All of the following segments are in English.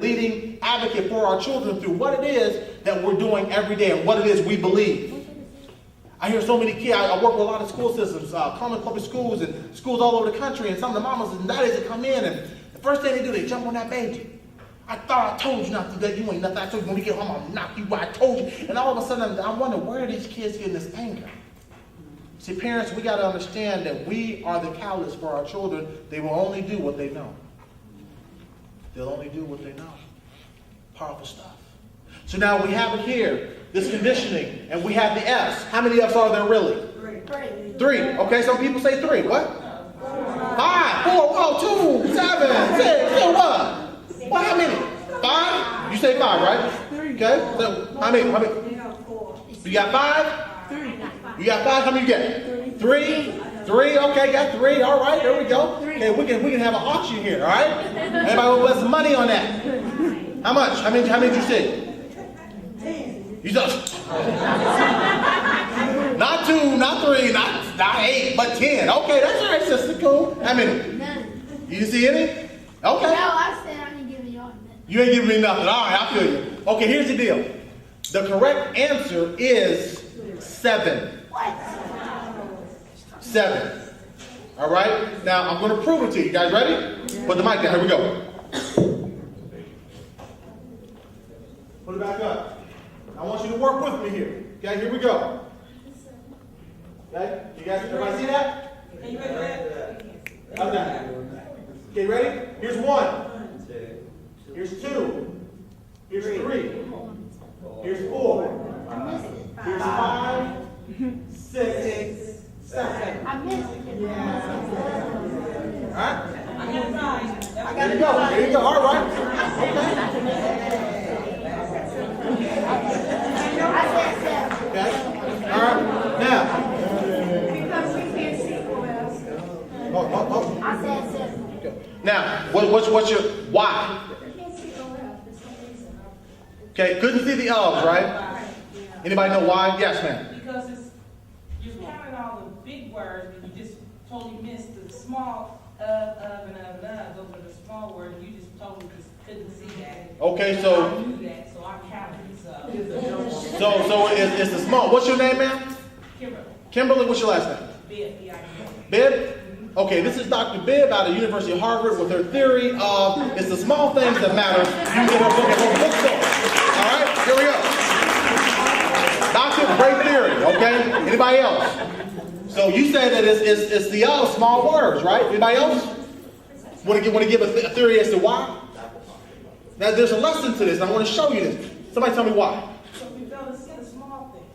leading advocate for our children through what it is that we're doing every day and what it is we believe. I hear so many kids, I work with a lot of school systems, common public schools and schools all over the country, and some of the mamas and daddies that come in, and the first thing they do, they jump on that baby. I thought I told you not to do that. You ain't nothing. I told you when we get home, I'll knock you out. I told you. And all of a sudden, I wonder, where are these kids getting this anger? See, parents, we got to understand that we are the catalyst for our children. They will only do what they know. They'll only do what they know. Powerful stuff. So now we have it here, this conditioning, and we have the F's. How many F's are there really? Three. Okay, some people say 3. What? 5, 4, 2, 7, 6, so what? What, how many? 5? You say 5, right? Okay, so how many? You got 5? You got 5, how many you get? 3? 3, okay, got 3, all right, there we go. Okay, we can have an auction here, all right? Everybody will put some money on that. How much? How many did you say? You just not 2, not 3, not 8, but 10. Okay, that's all right, sister. Cool. How many? None. You didn't see any? Okay. No, I said I didn't give y'all nothing. You ain't giving me nothing. All right, I feel you. Okay, here's the deal. The correct answer is 7. What? 7. All right. Now I'm going to prove it to you. You guys ready? Put the mic down. Here we go. Put it back up. I want you to work with me here. Okay, here we go. Okay, you guys, everybody see that? How's that? Okay, ready? Here's 1. Here's 2. Here's 3. Here's 4. Here's 5. 6. 7. I missed it. All right? I got 5. There you go. There you go. All right. Okay. I said 7. Okay. All right. Now. Because we can't see who else. Oh. I said 7. Okay. Now, what's your why? Okay, couldn't see the L's, right? Anybody know why? Yes, ma'am. Because you're counting all the big words, and you just totally missed the small and those are the small words. You just totally just couldn't see that. Okay, so I knew that, so I counted this up. so it's the small. What's your name, ma'am? Kimberly. Kimberly. What's your last name? B-I-B. Bibb? Okay, this is Dr. Bibb out of University of Harvard with her theory of it's the small things that matter. You can get her book at her bookstore. All right, here we go. Doctor, great theory, okay? Anybody else? So you say that it's the small words, right? Anybody else? Want to give a theory as to why? Now, there's a lesson to this. I want to show you this. Somebody tell me why. So we fail to see the small things.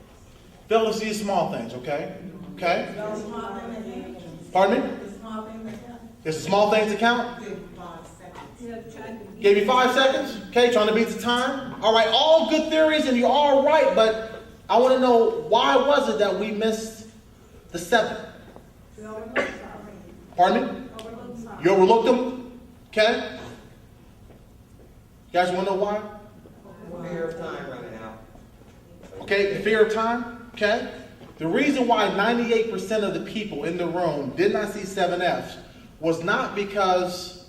Fail to see small things, okay? Okay? Those small things. Pardon me? The small things that count. There's small things to count? Give 5 seconds. Gave you 5 seconds? Okay, trying to beat the time? All right, all good theories and you're all right, but I want to know why was it that we missed the 7? Pardon me? You overlooked them? Okay? You guys want to know why? Fear of time running out. Okay, the fear of time? Okay? The reason why 98% of the people in the room did not see 7Fs was not because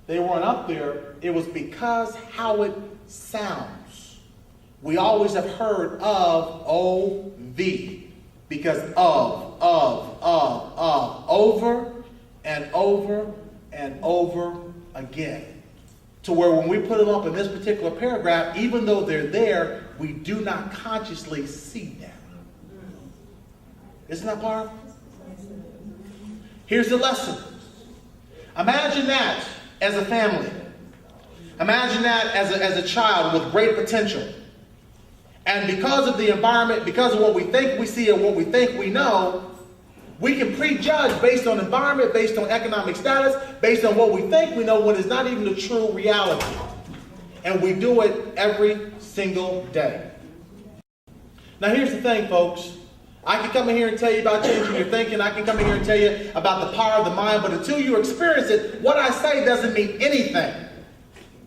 they weren't up there, it was because how it sounds. We always have heard of O-V, because of, over and over and over again. To where when we put them up in this particular paragraph, even though they're there, we do not consciously see them. Isn't that powerful? Here's the lesson. Imagine that as a family. Imagine that as a child with great potential. And because of the environment, because of what we think we see and what we think we know, we can prejudge based on environment, based on economic status, based on what we think we know when it's not even the true reality. And we do it every single day. Now here's the thing, folks. I can come in here and tell you about changing your thinking. I can come in here and tell you about the power of the mind. But until you experience it, what I say doesn't mean anything.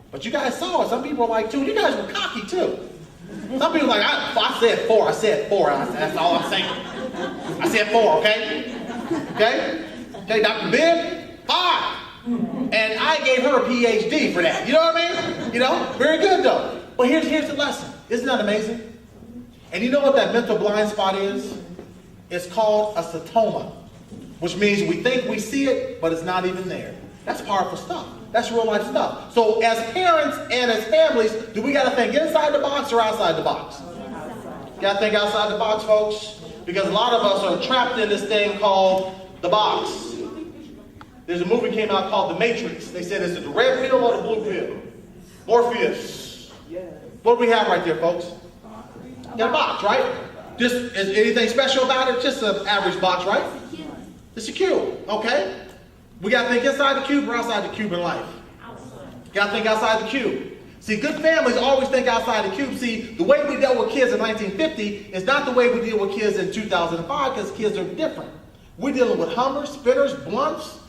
But you guys saw it. Some people are like, too. You guys were cocky, too. Some people are like, I said 4. I said 4. That's all I'm saying. I said 4, okay? Okay? Okay, Dr. Bibb, 5. And I gave her a PhD for that. You know what I mean? You know, very good though. But here's the lesson. Isn't that amazing? And you know what that mental blind spot is? It's called a satoma, which means we think we see it, but it's not even there. That's powerful stuff. That's real life stuff. So as parents and as families, do we got to think inside the box or outside the box? Got to think outside the box, folks, because a lot of us are trapped in this thing called the box. There's a movie came out called The Matrix. They said, is it the red pill or the blue pill? Morpheus. What do we have right there, folks? Got a box, right? Just, is anything special about it? Just an average box, right? It's a cube, okay? We got to think inside the cube or outside the cube in life. Got to think outside the cube. See, good families always think outside the cube. See, the way we dealt with kids in 1950 is not the way we deal with kids in 2005 because kids are different. We're dealing with Hummers, Spinners, Blunts,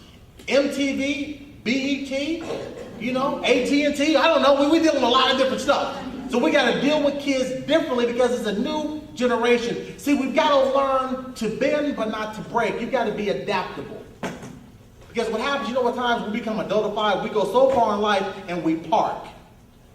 MTV, BET, you know, AT&T. I don't know. We're dealing with a lot of different stuff. So we got to deal with kids differently because it's a new generation. See, we've got to learn to bend but not to break. You've got to be adaptable. Because what happens, you know, at times we become adultified, we go so far in life and we park.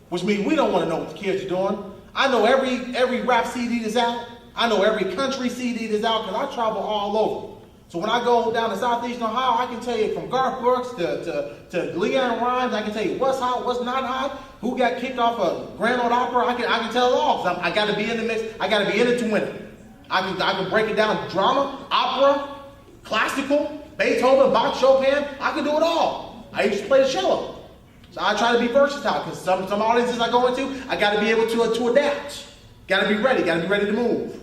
Which means we don't want to know what the kids are doing. I know every rap CD that's out. I know every country CD that's out because I travel all over. So when I go down to Southeastern Ohio, I can tell you from Garth Brooks to Leanne Rhymes, I can tell you what's hot, what's not hot, who got kicked off a Grand Ole Opry. I can tell it all because I got to be in the mix. I got to be in it to win it. I can break it down: drama, opera, classical, Beethoven, Bach, Chopin. I can do it all. I used to play the cello. So I try to be versatile because some audiences I go into, I got to be able to adapt. Got to be ready to move.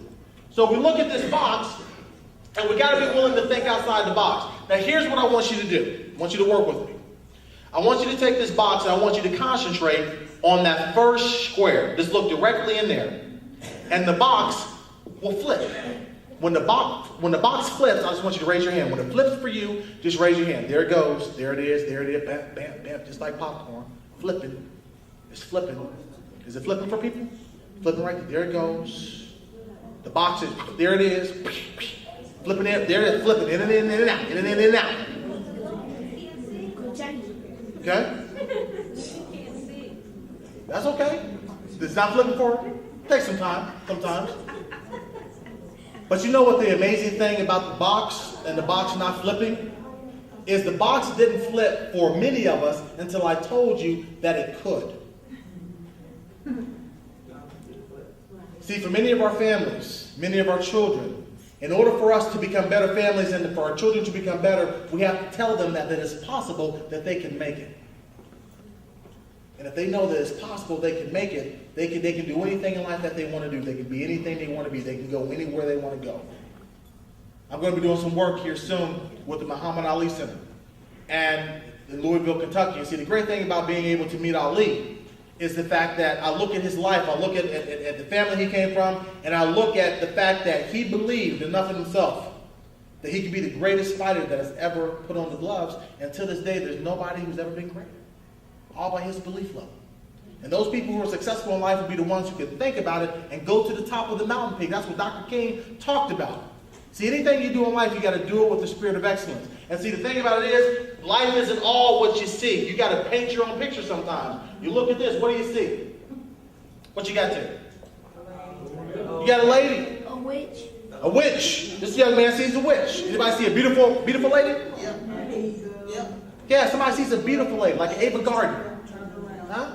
So we look at this box, and we got to be willing to think outside the box. Now here's what I want you to do. I want you to work with me. I want you to take this box and I want you to concentrate on that first square. Just look directly in there. And the box will flip. When the box flips, I just want you to raise your hand. When it flips for you, just raise your hand. There it goes. There it is. There it is. Bam, bam, bam. Just like popcorn. Flipping. It's flipping. Is it flipping for people? Flipping right there. There it goes. The box is, there it is. Flipping there. There it is. Flipping in and in and out. In and in and out. Okay? That's okay. It's not flipping for her. Take some time sometimes. But you know what the amazing thing about the box and the box not flipping is the box didn't flip for many of us until I told you that it could. See, for many of our families, many of our children, in order for us to become better families and for our children to become better, we have to tell them that it is possible that they can make it. And if they know that it's possible they can make it, they can do anything in life that they want to do. They can be anything they want to be. They can go anywhere they want to go. I'm going to be doing some work here soon with the Muhammad Ali Center and in Louisville, Kentucky. And see, the great thing about being able to meet Ali is the fact that I look at his life, I look at the family he came from, and I look at the fact that he believed enough in himself that he could be the greatest fighter that has ever put on the gloves. And to this day, there's nobody who's ever been greater. All by his belief level. And those people who are successful in life will be the ones who can think about it and go to the top of the mountain peak. That's what Dr. King talked about. See, anything you do in life, you got to do it with the spirit of excellence. And see, the thing about it is, life isn't all what you see. You got to paint your own picture sometimes. You look at this, what do you see? What you got there? You got a lady. A witch. A witch. This young man sees a witch. Anybody see a beautiful lady? Yep. Yeah, somebody sees a beautiful lady, like an Ava Gardner. Huh?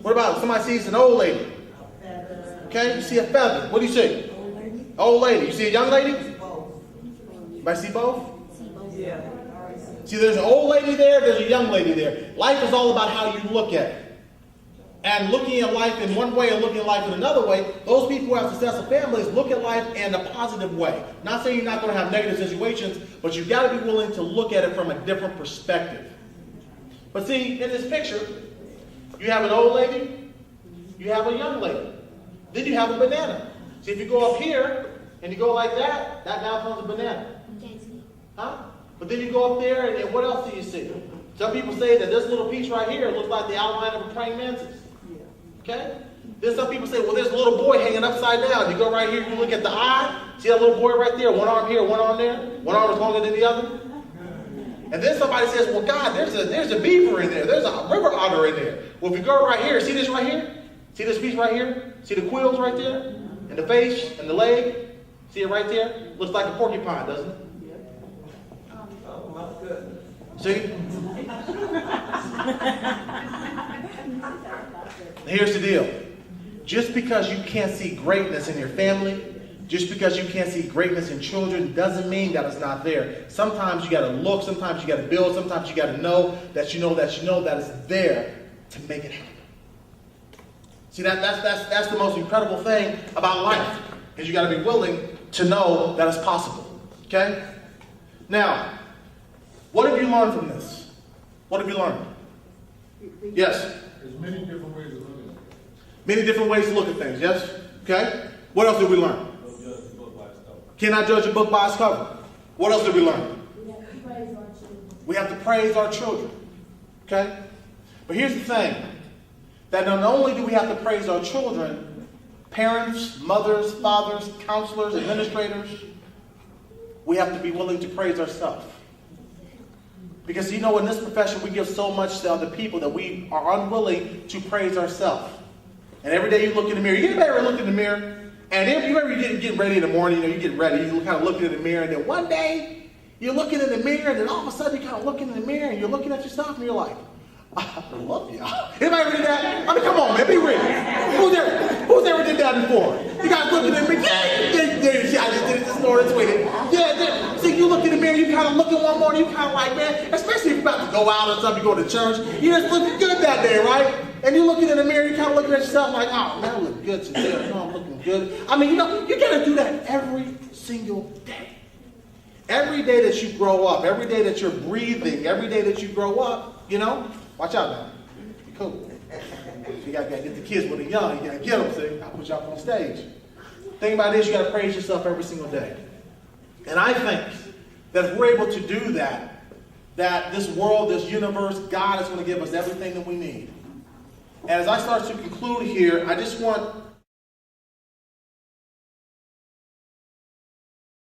What about somebody sees an old lady? Okay, you see a feather. What do you see? Old lady. You see a young lady? Anybody see both? Yeah. See, there's an old lady there, there's a young lady there. Life is all about how you look at it. And looking at life in one way and looking at life in another way, those people who have successful families look at life in a positive way. Not saying you're not going to have negative situations, but you've got to be willing to look at it from a different perspective. But see, in this picture, you have an old lady, you have a young lady, then you have a banana. See, if you go up here and you go like that, that now becomes a banana. Huh? But then you go up there, and what else do you see? Some people say that this little piece right here looks like the outline of a praying mantis. Okay? Then some people say, well, there's a little boy hanging upside down. You go right here, you look at the eye. See that little boy right there? One arm here, one arm there. One arm is longer than the other. And then somebody says, well, God, there's a beaver in there. There's a river otter in there. Well, if you go right here, see this right here? See this piece right here? See the quills right there? And the face and the leg? See it right there? Looks like a porcupine, doesn't it? Oh, my goodness. See? Here's the deal. Just because you can't see greatness in your family, just because you can't see greatness in children, doesn't mean that it's not there. Sometimes you got to look, sometimes you got to build, sometimes you got to know that you know that it's there to make it happen. See, that's the most incredible thing about life, is you got to be willing to know that it's possible. Okay? Now, what have you learned from this? What have you learned? Yes? There's many different ways of looking at it. Many different ways to look at things, yes? Okay? What else did we learn? Don't judge the book by its cover. Cannot judge a book by its cover. What else did we learn? We have to praise our children. We have to praise our children. Okay? But here's the thing. That not only do we have to praise our children, parents, mothers, fathers, counselors, administrators, we have to be willing to praise ourselves. Because in this profession we give so much to other people that we are unwilling to praise ourselves. And every day you look in the mirror. You get ready to look in the mirror, and if you ever get ready in the morning, you get ready, you kind of looking in the mirror, and then one day you're looking in the mirror, and then all of a sudden you're kind of looking in the mirror, and you're looking at yourself, and you're like, I love y'all. Anybody read that? I mean, come on, man, be real. Who's ever did that before? You guys looking in the mirror? Yeah, I just did it this morning, tweeted. Yeah, see, you look in the mirror, you kind of looking one morning, you kind of like, man, especially if you're about to go out or something, you go to church, you just looking good that day, right? And you're looking in the mirror, you kind of looking at yourself like, oh, man, I look good today. I know I'm looking good. I mean, you got to do that every single day. Every day that you grow up, every day that you're breathing, every day that you grow up, watch out now. Be cool. You got to get the kids when they're young. You got to get them, see? I'll put you up on stage. Think about this, you got to praise yourself every single day. And I think that if we're able to do that, that this world, this universe, God is going to give us everything that we need. And as I start to conclude here, I just want